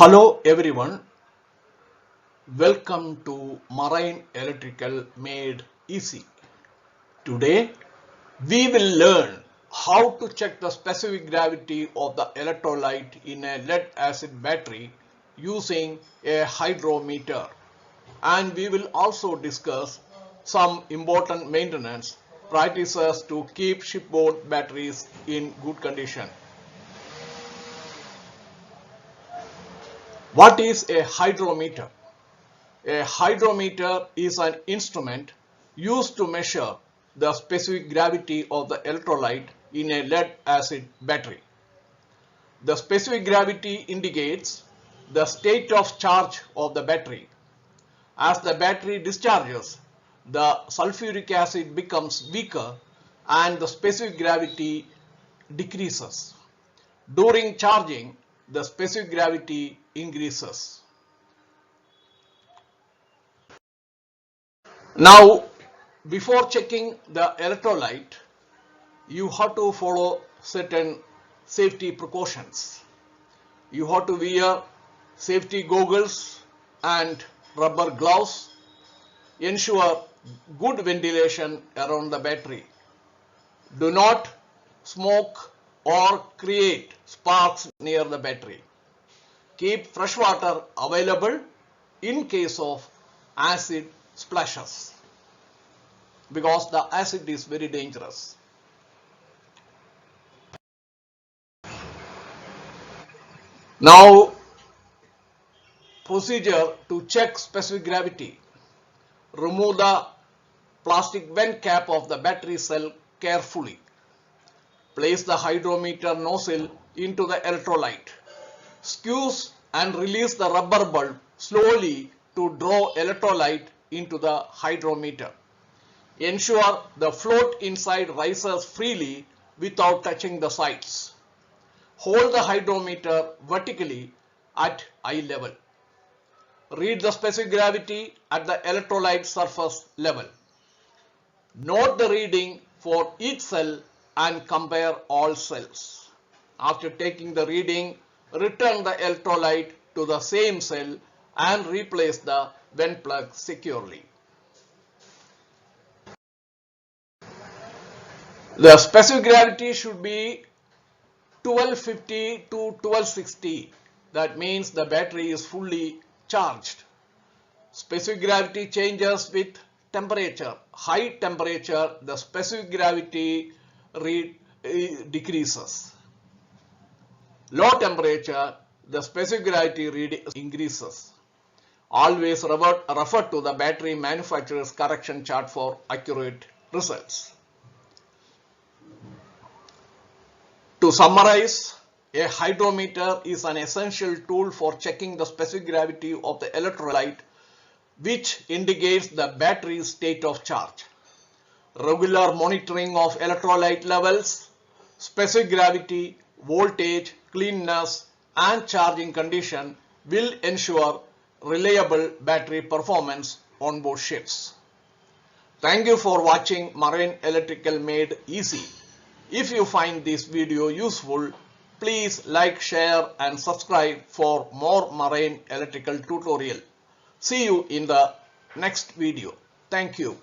Hello everyone, welcome to Marine Electrical Made Easy. Today we will learn how to check the specific gravity of the electrolyte in a lead acid battery using a hydrometer, and we will also discuss some important maintenance practices to keep shipboard batteries in good condition. What is a hydrometer? A hydrometer is an instrument used to measure the specific gravity of the electrolyte in a lead acid battery. The specific gravity indicates the state of charge of the battery. As the battery discharges, the sulfuric acid becomes weaker and the specific gravity decreases. During charging, the specific gravity increases. Now, before checking the electrolyte, you have to follow certain safety precautions. You have to wear safety goggles and rubber gloves. Ensure good ventilation around the battery. Do not smoke or create sparks near the battery. Keep fresh water available in case of acid splashes, because the acid is very dangerous. Now, procedure to check specific gravity. Remove the plastic vent cap of the battery cell carefully. Place the hydrometer nozzle into the electrolyte. Squeeze and release the rubber bulb slowly to draw electrolyte into the hydrometer. Ensure the float inside rises freely without touching the sides. Hold the hydrometer vertically at eye level. Read the specific gravity at the electrolyte surface level. Note the reading for each cell and compare all cells. After taking the reading, return the electrolyte to the same cell and replace the vent plug securely. The specific gravity should be 1250 to 1260. That means the battery is fully charged. Specific gravity changes with temperature. High temperature, the specific gravity decreases. Low temperature, the specific gravity reading increases. Always refer to the battery manufacturer's correction chart for accurate results. To summarize, a hydrometer is an essential tool for checking the specific gravity of the electrolyte, which indicates the battery's state of charge. Regular monitoring of electrolyte levels, specific gravity, voltage, cleanness, and charging condition will ensure reliable battery performance on board ships. Thank you for watching Marine Electrical Made Easy. If you find this video useful, please like, share and subscribe for more marine electrical tutorial. See you in the next video. Thank you.